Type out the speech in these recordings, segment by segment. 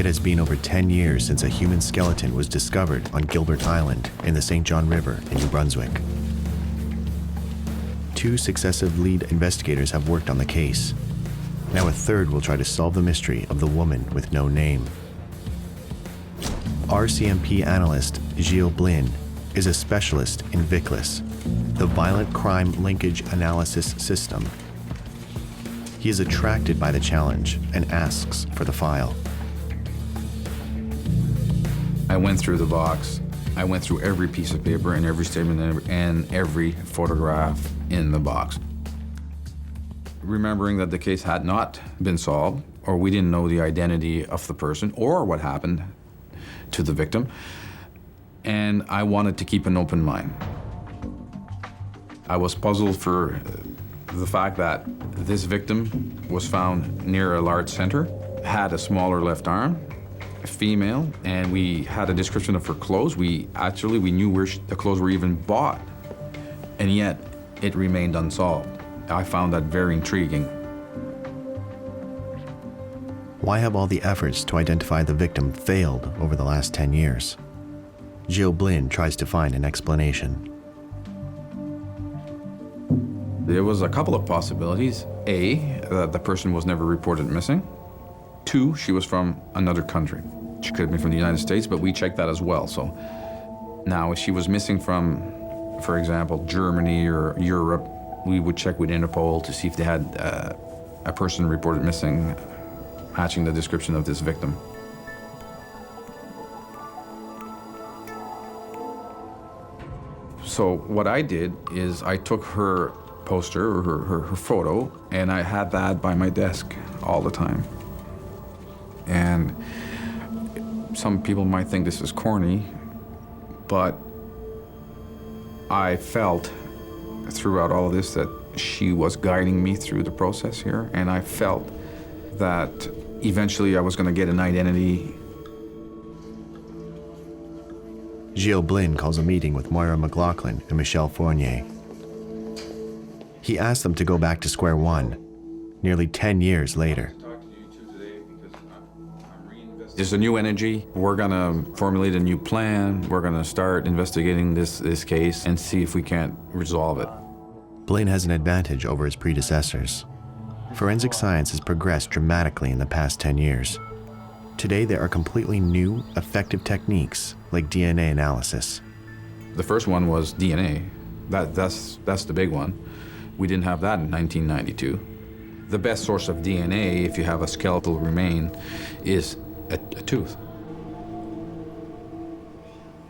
has been over 10 years since a human skeleton was discovered on Gilbert Island in the St. John River in New Brunswick. 2 successive lead investigators have worked on the case. Now a third will try to solve the mystery of the woman with no name. RCMP analyst Gilles Blin is a specialist in VICLAS, the Violent Crime Linkage Analysis System. He is attracted by the challenge and asks for the file. I went through the box. I went through every piece of paper and every statement and every photograph in the box. Remembering that the case had not been solved, or we didn't know the identity of the person or what happened to the victim, and I wanted to keep an open mind. I was puzzled for the fact that this victim was found near a large center, had a smaller left arm, a female, and we had a description of her clothes. We knew where the clothes were even bought, and yet it remained unsolved. I found that very intriguing. Why have all the efforts to identify the victim failed over the last 10 years? Gilles Blin tries to find an explanation. There was a couple of possibilities. A, that the person was never reported missing. 2, she was from another country. She could have been from the United States, but we checked that as well. So now if she was missing from, for example, Germany or Europe, we would check with Interpol to see if they had a person reported missing matching the description of this victim. So what I did is I took her poster or her photo, and I had that by my desk all the time. And some people might think this is corny, but I felt throughout all of this that she was guiding me through the process here, and I felt that eventually I was going to get an identity. Gilles Blin calls a meeting with Moira McLaughlin and Michelle Fournier. He asks them to go back to square one, nearly 10 years later. There's a new energy. We're gonna formulate a new plan. We're gonna start investigating this case and see if we can't resolve it. Blin has an advantage over his predecessors. Forensic science has progressed dramatically in the past 10 years. Today, there are completely new, effective techniques like DNA analysis. The first one was DNA. That's the big one. We didn't have that in 1992. The best source of DNA, if you have a skeletal remain, is a tooth.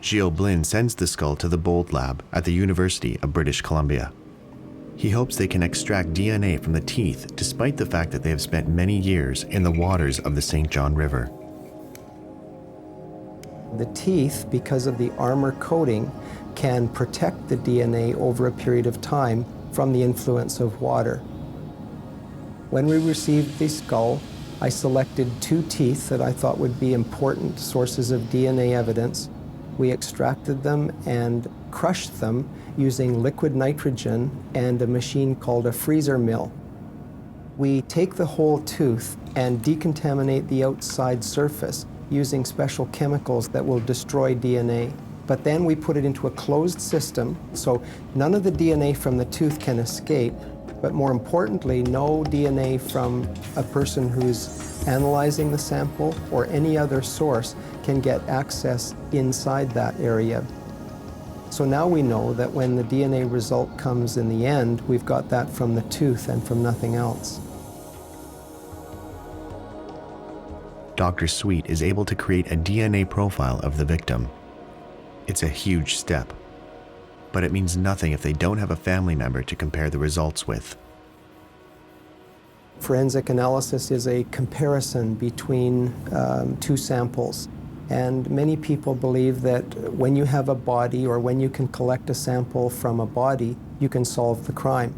Gilles Blin sends the skull to the Bold lab at the University of British Columbia. He hopes they can extract DNA from the teeth, despite the fact that they have spent many years in the waters of the St. John River. The teeth, because of the armor coating, can protect the DNA over a period of time from the influence of water. When we received the skull, I selected 2 teeth that I thought would be important sources of DNA evidence. We extracted them and crushed them using liquid nitrogen and a machine called a freezer mill. We take the whole tooth and decontaminate the outside surface using special chemicals that will destroy DNA. But then we put it into a closed system, so none of the DNA from the tooth can escape, but more importantly, no DNA from a person who's analyzing the sample or any other source can get access inside that area. So now we know that when the DNA result comes in the end, we've got that from the tooth and from nothing else. Dr. Sweet is able to create a DNA profile of the victim. It's a huge step, but it means nothing if they don't have a family member to compare the results with. Forensic analysis is a comparison between 2 samples. And many people believe that when you have a body or when you can collect a sample from a body, you can solve the crime.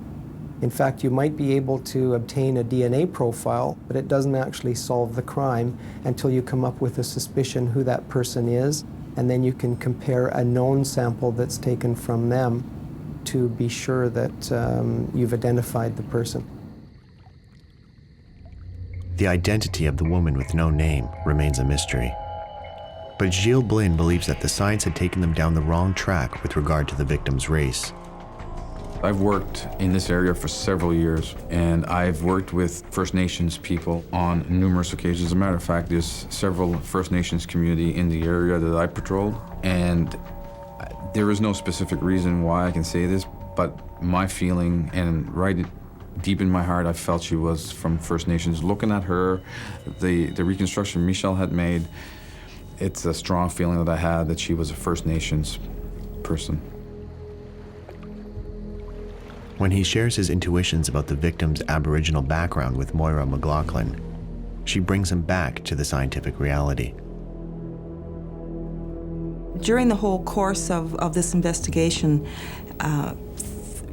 In fact, you might be able to obtain a DNA profile, but it doesn't actually solve the crime until you come up with a suspicion who that person is, and then you can compare a known sample that's taken from them to be sure that you've identified the person. The identity of the woman with no name remains a mystery. But Gilles Blin believes that the science had taken them down the wrong track with regard to the victim's race. I've worked in this area for several years, and I've worked with First Nations people on numerous occasions. As a matter of fact, there's several First Nations community in the area that I patrolled, and there is no specific reason why I can say this, but my feeling, and right deep in my heart, I felt she was from First Nations. Looking at her, the reconstruction Michel had made, it's a strong feeling that I had that she was a First Nations person. When he shares his intuitions about the victim's Aboriginal background with Moira McLaughlin, she brings him back to the scientific reality. During the whole course of this investigation,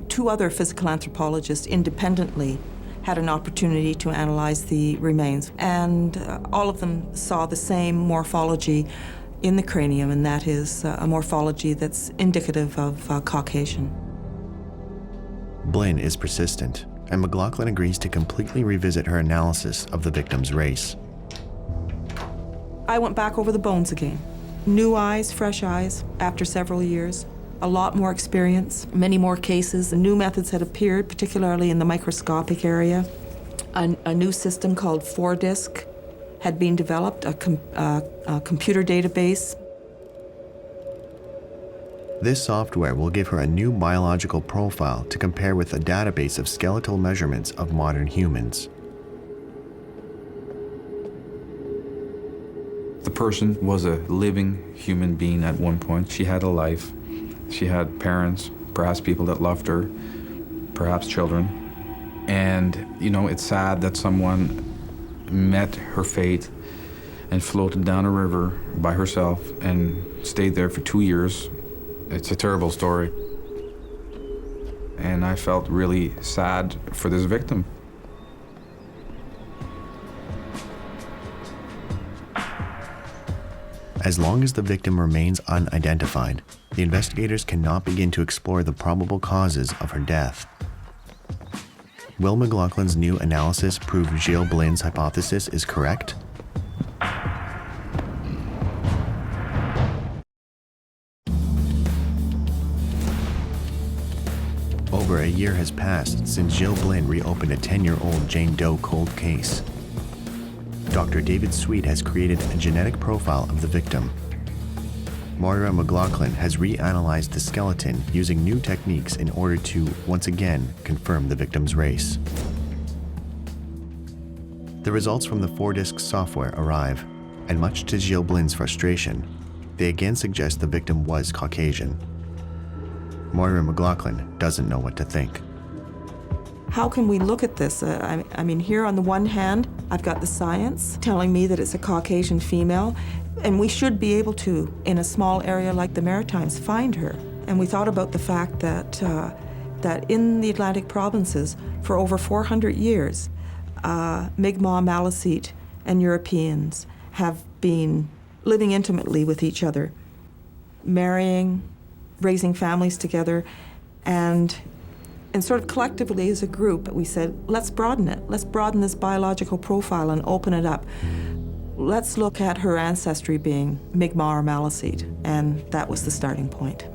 two other physical anthropologists independently had an opportunity to analyze the remains, and all of them saw the same morphology in the cranium, and that is a morphology that's indicative of Caucasian. Blin is persistent, and McLaughlin agrees to completely revisit her analysis of the victim's race. I went back over the bones again. New eyes, fresh eyes, after several years. A lot more experience, many more cases. New methods had appeared, particularly in the microscopic area. A new system called 4-disc had been developed, a computer database. This software will give her a new biological profile to compare with a database of skeletal measurements of modern humans. The person was a living human being at one point. She had a life. She had parents, perhaps people that loved her, perhaps children. And, you know, it's sad that someone met her fate and floated down a river by herself and stayed there for 2 years. It's a terrible story. And I felt really sad for this victim. As long as the victim remains unidentified, the investigators cannot begin to explore the probable causes of her death. Will McLaughlin's new analysis prove Gilles Blin's hypothesis is correct? Over a year has passed since Gilles Blin reopened a 10-year-old Jane Doe cold case. Dr. David Sweet has created a genetic profile of the victim. Moira McLaughlin has reanalyzed the skeleton using new techniques in order to, once again, confirm the victim's race. The results from the 4-disc software arrive, and much to Gilles Blin's frustration, they again suggest the victim was Caucasian. Moira McLaughlin doesn't know what to think. How can we look at this? I mean, here on the one hand, I've got the science telling me that it's a Caucasian female, and we should be able to, in a small area like the Maritimes, find her. And we thought about the fact that, that in the Atlantic provinces, for over 400 years, Mi'kmaq, Maliseet, and Europeans have been living intimately with each other, marrying, raising families together, and sort of collectively as a group, we said, let's broaden it. Let's broaden this biological profile and open it up. Let's look at her ancestry being Mi'kmaq or Maliseet, and that was the starting point.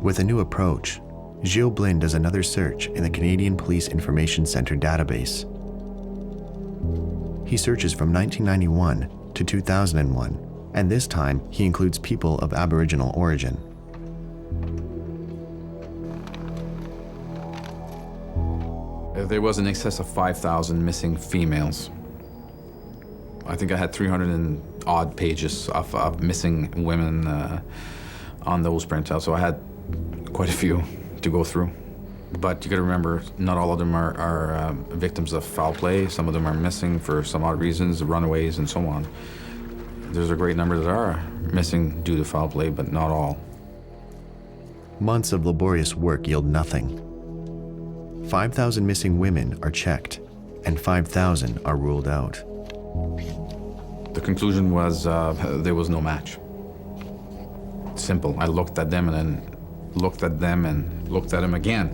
With a new approach, Gilles Blin does another search in the Canadian Police Information Centre database. He searches from 1991 to 2001, and this time he includes people of Aboriginal origin. There was in excess of 5,000 missing females. I think I had 300 and odd pages of missing women on those printouts, so I had quite a few to go through. But you gotta remember, not all of them are victims of foul play. Some of them are missing for some odd reasons, runaways and so on. There's a great number that are missing due to foul play, but not all. Months of laborious work yield nothing. 5,000 missing women are checked, and 5,000 are ruled out. The conclusion was there was no match. Simple. I looked at them and then looked at them and looked at them again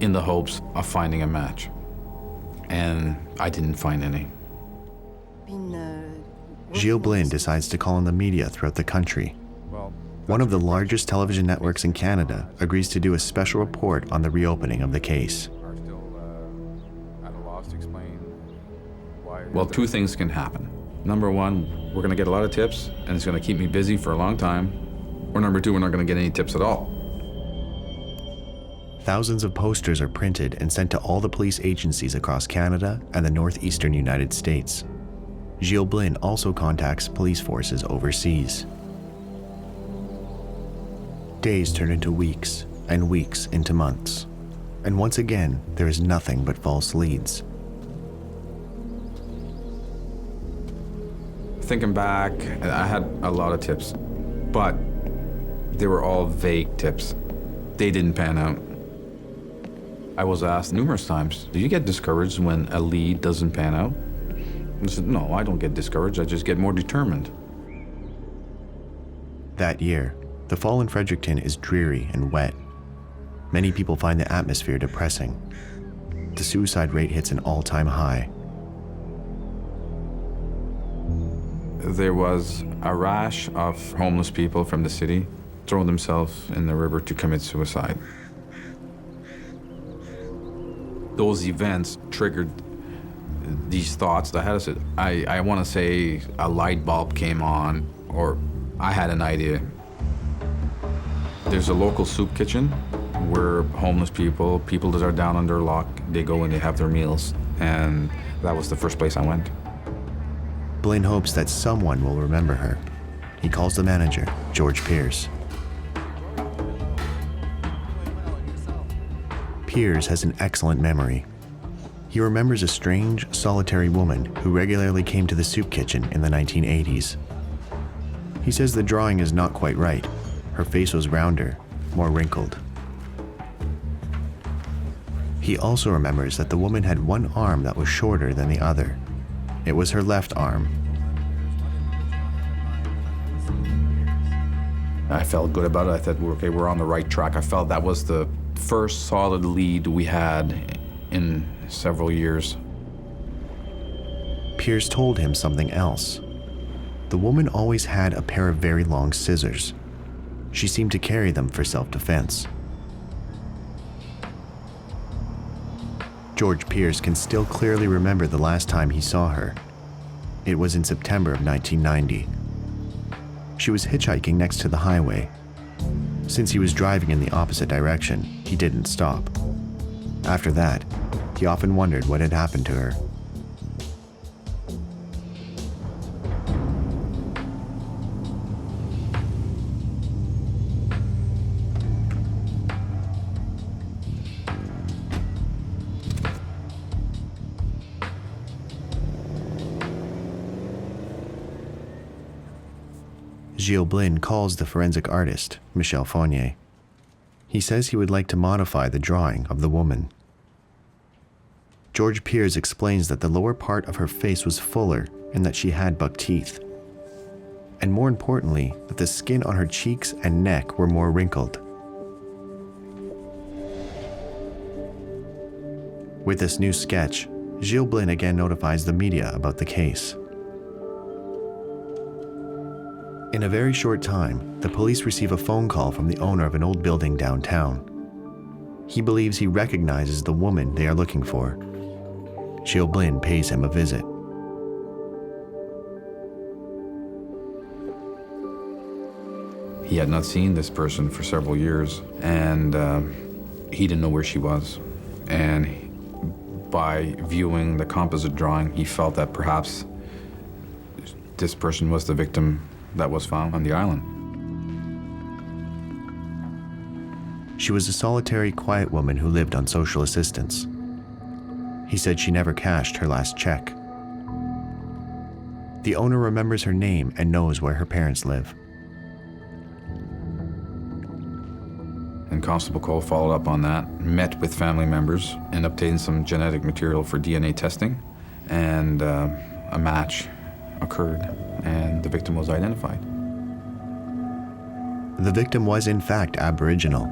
in the hopes of finding a match. and I didn't find any. Gilles Blin decides to call on the media throughout the country. One of the largest television networks in Canada agrees to do a special report on the reopening of the case. Well, two things can happen. Number one, we're going to get a lot of tips, and it's going to keep me busy for a long time. Or number two, we're not going to get any tips at all. Thousands of posters are printed and sent to all the police agencies across Canada and the northeastern United States. Gilles Blin also contacts police forces overseas. Days turn into weeks, and weeks into months. And once again, there is nothing but false leads. Thinking back, I had a lot of tips, but they were all vague tips. They didn't pan out. I was asked numerous times, do you get discouraged when a lead doesn't pan out? I said, no, I don't get discouraged, I just get more determined. That year, the fall in Fredericton is dreary and wet. Many people find the atmosphere depressing. The suicide rate hits an all-time high. There was a rash of homeless people from the city throwing themselves in the river to commit suicide. Those events triggered these thoughts. I want to say a light bulb came on, or I had an idea. There's a local soup kitchen where homeless people that are down on their luck, they go and they have their meals, and that was the first place I went. Blin hopes that someone will remember her. He calls the manager, George Pierce. Pierce has an excellent memory. He remembers a strange, solitary woman who regularly came to the soup kitchen in the 1980s. He says the drawing is not quite right. Her face was rounder, more wrinkled. He also remembers that the woman had one arm that was shorter than the other. It was her left arm. I felt good about it. I thought, okay, we're on the right track. I felt that was the first solid lead we had in several years. Pierce told him something else. The woman always had a pair of very long scissors. She seemed to carry them for self-defense. George Pierce can still clearly remember the last time he saw her. It was in September of 1990. She was hitchhiking next to the highway. Since he was driving in the opposite direction, he didn't stop. After that, he often wondered what had happened to her. Gilles Blin calls the forensic artist, Michel Fournier. He says he would like to modify the drawing of the woman. George Pierce explains that the lower part of her face was fuller and that she had buck teeth. And more importantly, that the skin on her cheeks and neck were more wrinkled. With this new sketch, Gilles Blin again notifies the media about the case. In a very short time, the police receive a phone call from the owner of an old building downtown. He believes he recognizes the woman they are looking for. Gilles Blin pays him a visit. He had not seen this person for several years, and he didn't know where she was. And by viewing the composite drawing, he felt that perhaps this person was the victim that was found on the island. She was a solitary, quiet woman who lived on social assistance. He said she never cashed her last check. The owner remembers her name and knows where her parents live. And Constable Cole followed up on that, met with family members, and obtained some genetic material for DNA testing, and a match occurred, and the victim was identified. The victim was in fact Aboriginal.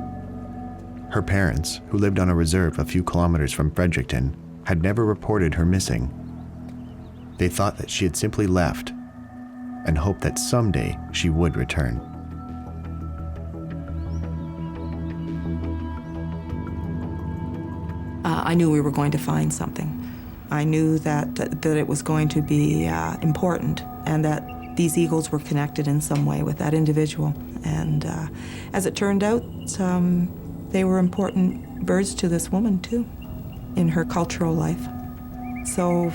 Her parents, who lived on a reserve a few kilometers from Fredericton, had never reported her missing. They thought that she had simply left and hoped that someday she would return. I knew we were going to find something. I knew that it was going to be important, and that these eagles were connected in some way with that individual. And as it turned out, they were important birds to this woman too, in her cultural life. So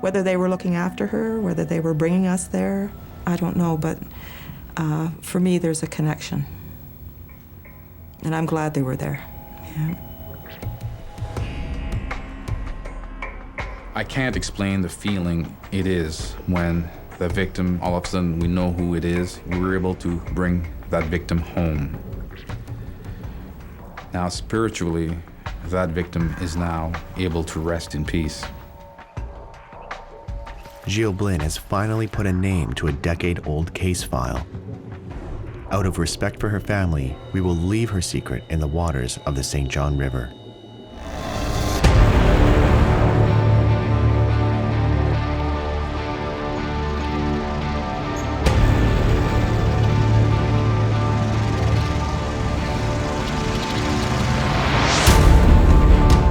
whether they were looking after her, whether they were bringing us there, I don't know, but for me there's a connection. And I'm glad they were there. Yeah. I can't explain the feeling it is when the victim, all of a sudden we know who it is. We're able to bring that victim home. Now spiritually, that victim is now able to rest in peace. Gilles Blin has finally put a name to a decade-old case file. Out of respect for her family, we will leave her secret in the waters of the St. John River.